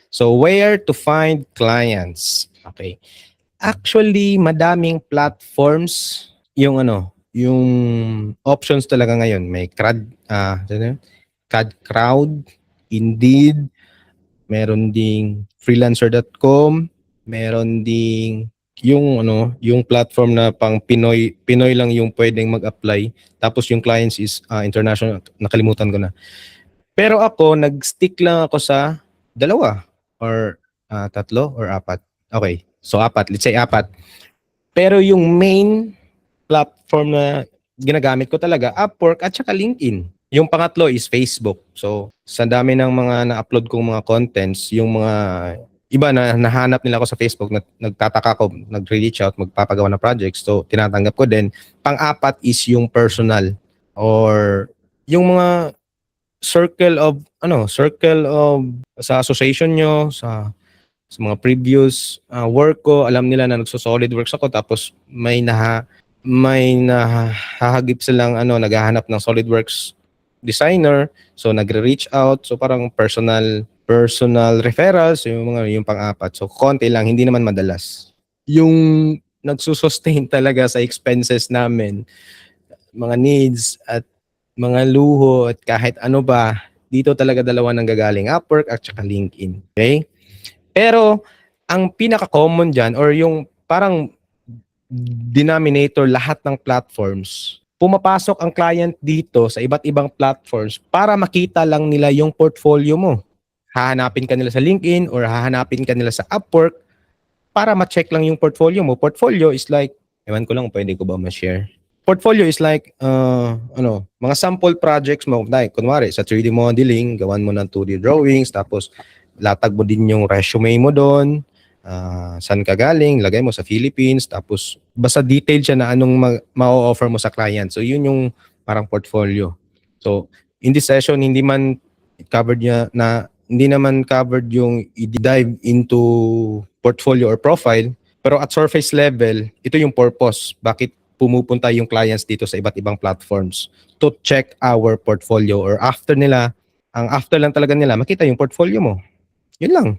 So, where to find clients? Okay. Actually, madaming platforms yung yung options talaga ngayon. May Crowd, Indeed, meron ding freelancer.com, meron ding yung platform na pang Pinoy lang yung pwedeng mag-apply. Tapos yung clients is international, nakalimutan ko na. Pero ako, nag-stick lang ako sa dalawa or tatlo or apat. Okay, so apat. Let's say apat. Pero yung main platform na ginagamit ko talaga, Upwork at saka LinkedIn. Yung pangatlo is Facebook. So, sa dami ng mga na-upload kong mga contents, yung mga iba na nahanap nila ako sa Facebook, nagtataka ko, nag-reach out, magpapagawa ng projects. So, tinatanggap ko din. Pang-apat is yung personal or yung mga circle of sa association nyo, sa mga previous work ko, alam nila na nagso-SolidWorks ako, tapos may nahahagip silang naghahanap ng SolidWorks designer, so nagre-reach out, so parang personal referrals, yung pang-apat. So konti lang, hindi naman madalas. Yung nagsusustain talaga sa expenses namin, mga needs at mga luho at kahit ano ba, dito talaga dalawa nang gagaling, Upwork at saka LinkedIn. Okay? Pero ang pinaka-common dyan or yung parang denominator lahat ng platforms, pumapasok ang client dito sa iba't ibang platforms para makita lang nila yung portfolio mo. Hahanapin ka nila sa LinkedIn or hahanapin ka nila sa Upwork para ma-check lang yung portfolio mo. Portfolio is like, ewan ko lang pwede ko ba ma-share. Portfolio is like, mga sample projects mo. Like, kunwari, sa 3D modeling, gawan mo ng 2D drawings, tapos latag mo din yung resume mo doon, saan ka galing, lagay mo sa Philippines, tapos basta detail siya na anong ma-offer mo sa client. So, yun yung parang portfolio. So, in this session, hindi naman covered yung i-dive into portfolio or profile, pero at surface level, ito yung purpose. Bakit pumupunta yung clients dito sa iba't ibang platforms to check our portfolio or after lang talaga nila makita yung portfolio mo. Yun lang.